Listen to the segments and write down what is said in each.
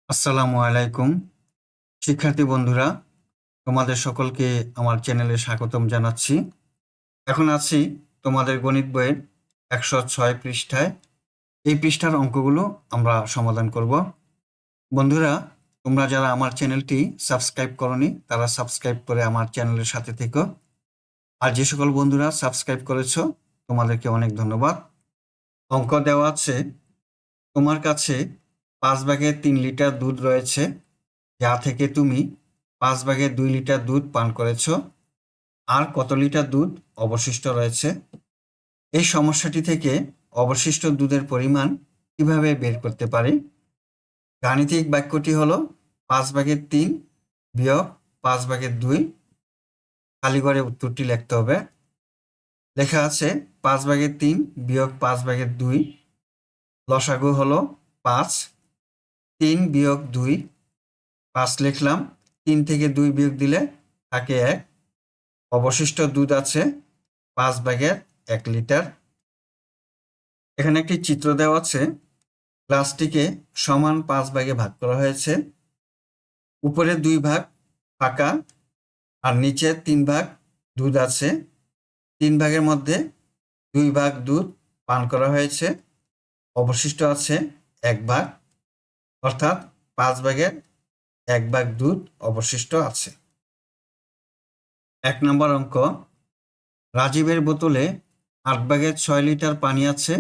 আসসালামু আলাইকুম শিক্ষার্থী বন্ধুরা, তোমাদের সকলকে আমার চ্যানেলে স্বাগতম জানাচ্ছি। এখন আছি তোমাদের গণিত বইয়ের 106 পৃষ্ঠায়। এই পৃষ্ঠার অঙ্কগুলো আমরা সমাধান করব। বন্ধুরা, তোমরা যারা আমার চ্যানেলটি সাবস্ক্রাইব করনি তারা সাবস্ক্রাইব করে আমার চ্যানেলের সাথে থেকো। আর যে সকল বন্ধুরা সাবস্ক্রাইব করেছো তোমাদেরকে অনেক ধন্যবাদ। অঙ্ক দেওয়া আছে, তোমার কাছে 5/3 লিটার দুধ রয়েছে, যা থেকে তুমি 5/2 লিটার দুধ পান করেছ। আর কত লিটার দুধ অবশিষ্ট রয়েছে? এই সমস্যাটি থেকে অবশিষ্ট দুধের পরিমাণ কিভাবে বের করতে পারি? গাণিতিক বাক্যটি হলো 5/3 বিয়োগ 5/2। খালি ঘরে উত্তরটি লিখতে হবে। লেখা আছে 5/3 বিয়োগ 5/2, লসাগু হলো 5। 3 বিয়োগ 2, 5 লিখলাম। 3 থেকে 2 বিয়োগ দিলে থাকে 1। অবশিষ্ট দুধ আছে 5/1 লিটার। এখানে একটি চিত্র দেওয়া আছে। গ্লাসটিকে সমান 5 ভাগে ভাগ করা হয়েছে। উপরে 2 ভাগ ফাঁকা আর নিচে 3 ভাগ দুধ আছে। 3 ভাগের মধ্যে 2 ভাগ দুধ পান করা হয়েছে, অবশিষ্ট আছে 1 ভাগ, অর্থাৎ 5/1 ভাগ দুধ অবশিষ্ট আছে। 1 নম্বর অঙ্ক, রাজীবের বোতলে 8/6 লিটার পানি আছে,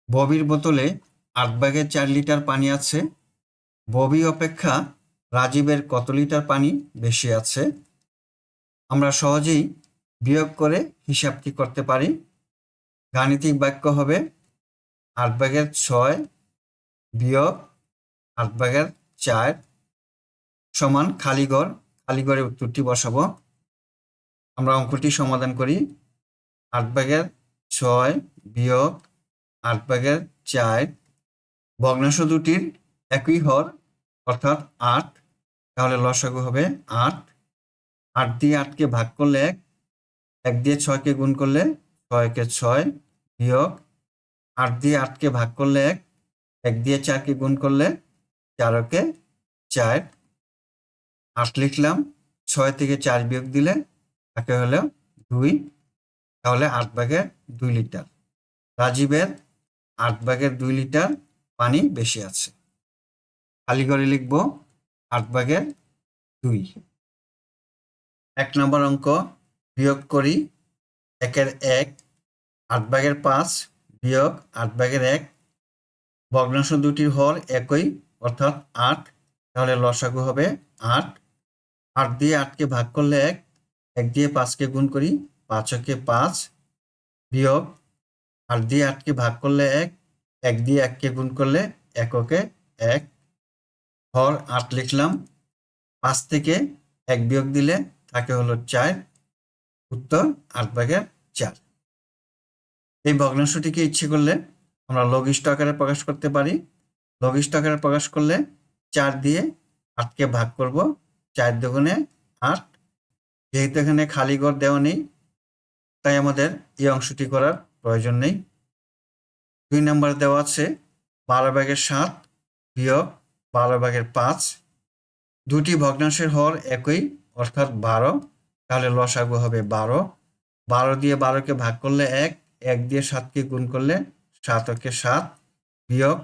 ববির বোতলে 8/4 লিটার পানি আছে। ববি অপেক্ষা রাজীবের কত লিটার পানি বেশি আছে? আমরা সহজেই বিয়োগ করে হিসাবটি করতে পারি। গাণিতিক বাক্য হবে 8/6 বিয়োগ 8/4 সমান খালি ঘর। খালি ঘরে উত্তরটি বসাবো। আমরা অঙ্কটি সমাধান করি। 8/6 বিয়োগ 8/4, ভগ্নাংশ দুটির একই হর অর্থাৎ 8, তাহলে লসাগু হবে 8। 8 দিয়ে 8কে ভাগ করলে 1, 1 দিয়ে 6কে গুণ করলে 6 6, বিয়োগ 8 দিয়ে 8কে ভাগ করলে 1, 1 দিয়ে 4কে গুণ করলে 4 4। 8 লিখলাম। 6 থেকে 4 বিয়োগ দিলে থাকে হলো 2, তাহলে 8/2 লিটার। রাজীবের 8/2 লিটার পানি বেশি আছে। খালি করে লিখব 8/2। 1 নম্বর অঙ্ক, বিয়োগ করি। 1/1 8/5 বিয়োগ 8/1, ভগ্নাংশ দুটির হর একই অর্থাৎ 8, তাহলে লসাগু হবে 8। 8 দিয়ে 8কে ভাগ করলে 1, 1 দিয়ে 5কে গুণ করি 5 5, বিয়োগ 8 দিয়ে 8কে ভাগ করলে 1, 1 দিয়ে 1কে গুণ করলে 1 1, হর 8 লিখলাম। 5 থেকে 1 বিয়োগ দিলে থাকে হলো 4, উত্তর 8/4। এই ভগ্নাংশটিকে ইচ্ছে করলে আমরা লঘিষ্ঠ আকারে প্রকাশ করতে পারি। লঘিষ্ঠ আকারে প্রকাশ করলে 4 দিয়ে 8কে ভাগ করব, 4 দুগুণে 8। যেহেতু এখানে খালি ঘর দেওয়া নেই, তাই আমাদের এই অংশটি করার প্রয়োজন নেই। 2 নম্বর দেওয়া আছে 12/7 বিয়োগ 12/5, দুটি ভগ্নাংশের হর একই অর্থাৎ 12, তাহলে লসাগু হবে 12। 12 দিয়ে 12কে ভাগ করলে 1, 1 দিয়ে 7কে গুণ করলে 7 7, বিয়োগ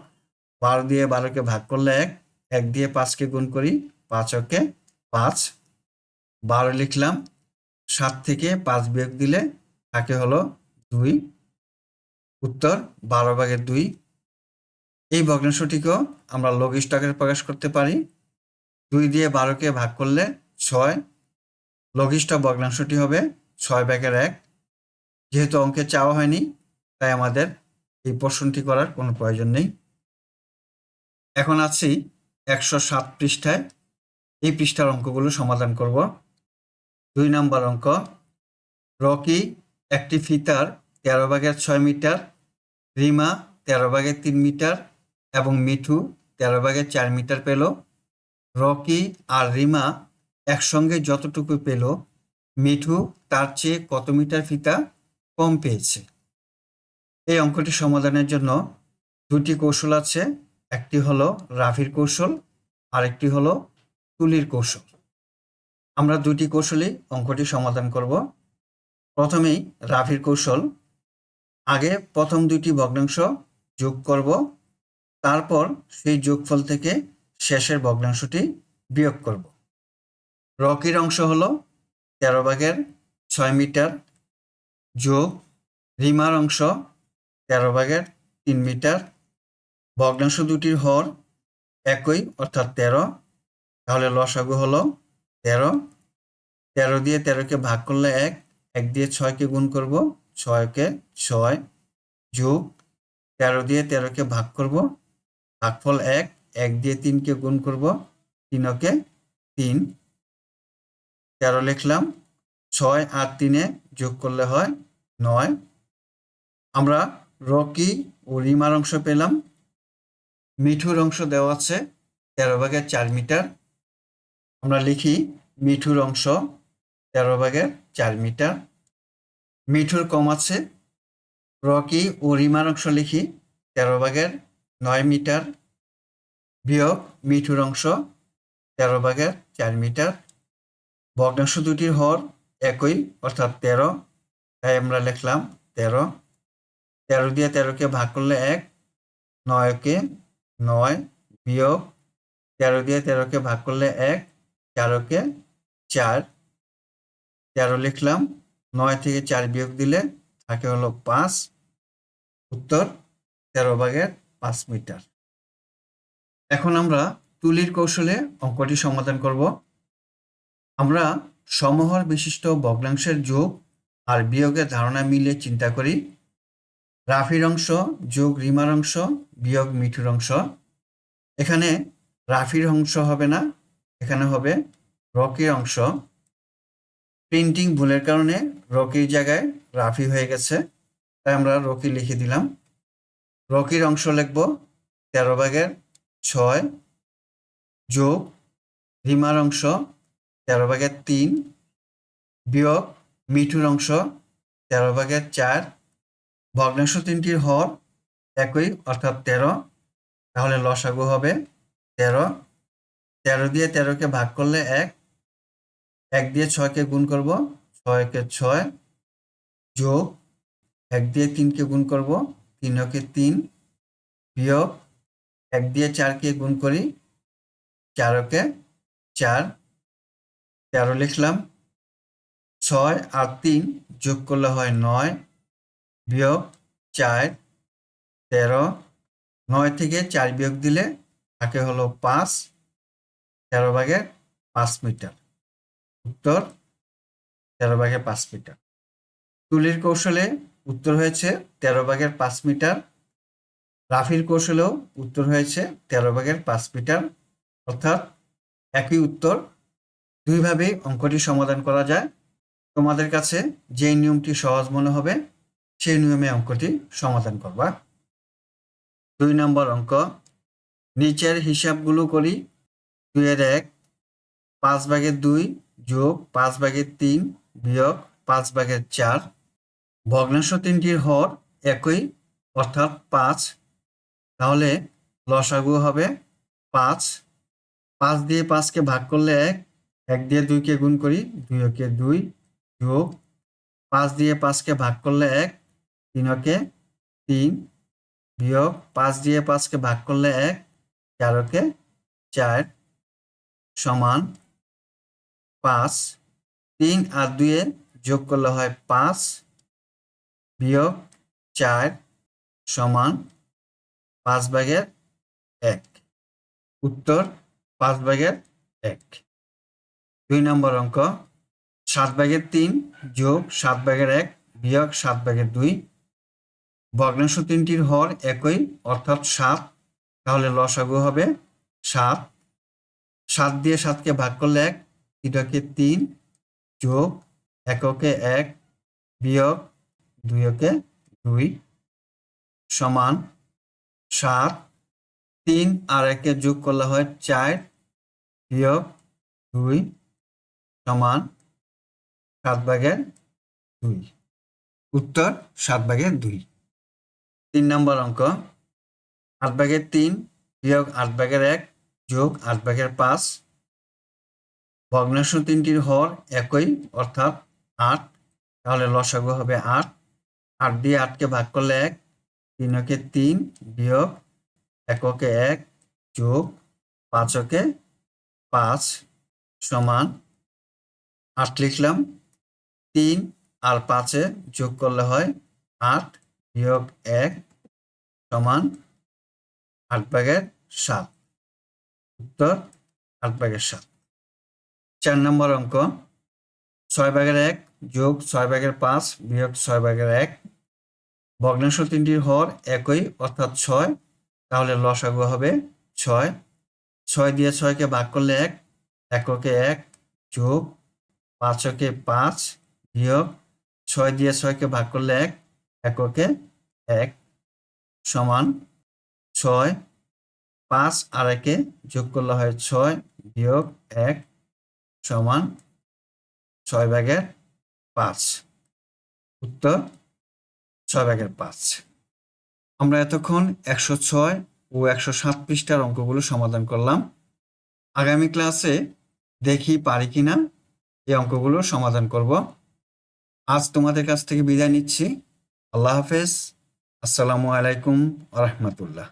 12 দিয়ে 12কে ভাগ করলে 1, 1 দিয়ে 5কে গুণ করি 5 5, 12 লিখলাম। 7 থেকে 5 বিয়োগ দিলে থাকে হলো 2, উত্তর 12/2। এই ভগ্নাংশটিকেও আমরা লঘিষ্ঠ আকারে প্রকাশ করতে পারি। 2 দিয়ে 12কে ভাগ করলে 6, লঘিষ্ঠ ভগ্নাংশটি হবে 6/1। যেহেতু অঙ্কে চাওয়া হয়নি, তাই আমাদের এই প্রশ্নটি করার কোনো প্রয়োজন নেই। এখন আছি 107 পৃষ্ঠায়। এই পৃষ্ঠার অঙ্কগুলো সমাধান করব। 2 নম্বর অঙ্ক, রকি একটি ফিতার 13/6 মিটার, রিমা 13/3 মিটার এবং মিঠু 13/4 মিটার পেল। রকি আর রিমা একসঙ্গে যতটুকু পেল, মিঠু তার চেয়ে কত মিটার ফিতা কম পেয়েছে? এই অঙ্কটি সমাধানের জন্য দুটি কৌশল আছে। একটি হলো রাফির কৌশল, আরেকটি হলো তুলির কৌশল। আমরা দুটি কৌশলেই অঙ্কটি সমাধান করব। প্রথমেই রাফির কৌশল। আগে প্রথম দুটি ভগ্নাংশ যোগ করব, তারপর সেই যোগফল থেকে শেষের ভগ্নাংশটি বিয়োগ করব। রকির অংশ হলো 13/6 মিটার যোগ রিমার অংশ 13/3 মিটার। ভগ্নাংশ দুটির হর একই অর্থাৎ 13, তাহলে লসাগু হলো 13। 13 দিয়ে 13কে ভাগ করলে 1, 1 দিয়ে 6কে গুণ করব, 6কে 6 যোগ 13 দিয়ে 13কে ভাগ করব, ভাগফল 1, 1 দিয়ে 3কে গুণ করব, 3কে 3, 13 লিখলাম। 6 আর 3 যোগ করলে হয় 9। আমরা রকি ও রিমার অংশ পেলাম। মিঠুর অংশ দেওয়া আছে 13/4 মিটার। আমরা লিখি মিঠুর অংশ 13/4 মিটার। মিঠুর কম আছে, রকি ও রিমার অংশ লিখি 13/9 মিটার বিয়োগ মিঠুর অংশ 13/4 মিটার। ভগ্নাংশ দুটির হর একই অর্থাৎ 13, তাই আমরা লিখলাম 13। 13 দিয়ে 13কে ভাগ করলে 1, 9কে 9 বিয়োগ 13 দিয়ে 13কে ভাগ করলে 1, 4কে 4, 13 লিখলাম। 9 থেকে 4 বিয়োগ দিলে থাকে হলো 5। উত্তর 13/5 মিটার। এখন আমরা তুলির কৌশলে অঙ্কটি সমাধান করব। আমরা সমহর বিশিষ্ট ভগ্নাংশের যোগ আর বিয়োগের ধারণা মিলিয়ে চিন্তা করি। রাফির অংশ যোগ রিমার অংশ বিয়োগ মিঠুর অংশ। এখানে রাফির অংশ হবে না, এখানে হবে রকির অংশ। প্রিন্টিং ভুলের কারণে রকির জায়গায় রাফি হয়ে গেছে, তাই আমরা রকি লিখে দিলাম। রকির অংশ লিখব 13/6 যোগ রিমার অংশ 13/3 বিয়োগ মিঠুর অংশ 13/4। ভগ্নাংশ তিনটির হর একই অর্থাৎ 13, তাহলে লসাগু হবে 13। 13 দিয়ে 13কে ভাগ করলে 1, 1 দিয়ে 6কে গুণ করব, 6কে 6 যোগ 1 দিয়ে 3কে গুণ করব, 3কে 3 বিয়োগ 1 দিয়ে 4কে গুণ করি, 4কে 4, 13 লিখলাম। 6 আর 3 যোগ করলে হয় 9 বিয়োগ 4, 13। 9 থেকে 4 বিয়োগ দিলে থাকে হলো 5, 13/5 মিটার। উত্তর 13/5 মিটার। তুলির কৌশলে উত্তর হয়েছে 13/5 মিটার। রাফির কৌশলেও উত্তর হয়েছে 13/5 মিটার। অর্থাৎ একই উত্তর। দুইভাবেই অঙ্কটি সমাধান করা যায়। তোমাদের কাছে যে নিয়মটি সহজ মনে হবে সেই নিয়মে অঙ্কটি সমাধান করবা। 2 নম্বর অঙ্ক। নিচের হিসাবগুলো করি। 2-1, 5/2 যোগ 5/3 বিয়োগ 5/4। ভগ্নাংশ তিনটির হর একই অর্থাৎ 5, তাহলে লসাগু হবে 5। 5 দিয়ে 5কে ভাগ করলে 1, 1 দিয়ে 2কে গুণ করি, 2কে 2 যোগ 5 দিয়ে 5কে ভাগ করলে 1, 3কে 3 বিয়োগ 5 দিয়ে 5কে ভাগ করলে 1, 4কে 4 সমান 5। 3 আর 2 যোগ করলে হয় 5 বিয়োগ 4 সমান 5/1। উত্তর 5/1। 2 নম্বর অঙ্ক। 7/3 যোগ 7/1 বিয়োগ 7/2। ভগ্নাংশ তিনটির হর একই অর্থাৎ 7, তাহলে লসাগু হবে 7। 7 দিয়ে 7কে ভাগ করলে 1, 3কে 3 যোগ 1কে 1 বিয়োগ 2কে 2 সমান 7। 3 আর 1কে যোগ করলে হয় 4 বিয়োগ 2 সমান 7/2। উত্তর 7/2। 3 নম্বর অঙ্ক। 8/3 বিয়োগ 8/1 যোগ 8/5। ভগ্নাংশ তিনটির হর একই অর্থাৎ 8, তাহলে লসাগু হবে 8। 8 দিয়ে 8কে ভাগ করলে 1, 3 × 3 বিয়োগ 1 × 1 যোগ 5 × 5 সমান 8 লিখলাম। 3 আর 5 যোগ করলে হয় 8 বিয়োগ 1 সমান 8/7। উত্তর 8/7। 4 নম্বর অঙ্ক 6/1 যোগ 6/5 বিয়োগ 6/1। ভগ্নাংশ তিনটির হর একই অর্থাৎ 6, তাহলে লসাগু হবে 6। 6 দিয়ে 6কে ভাগ করলে 1, 1 × 1 যোগ 5 × 5 বিয়োগ 6 দিয়ে 6কে ভাগ করলে 1, 1 × 1 সমান 6। 5 আর 1 যোগ করলে হয় 6 বিয়োগ 1 সমান 6/5। উত্তর 6/5। আমরা এতক্ষণ 106 ও 107 পৃষ্ঠার অঙ্কগুলো সমাধান করলাম। আগামী ক্লাসে দেখি পারি কিনা এই অঙ্কগুলো সমাধান করব। আজ তোমাদের কাছ থেকে বিদায় নিচ্ছি। আল্লাহ হাফেজ। আসসালামু আলাইকুম ওয়া রাহমাতুল্লাহ।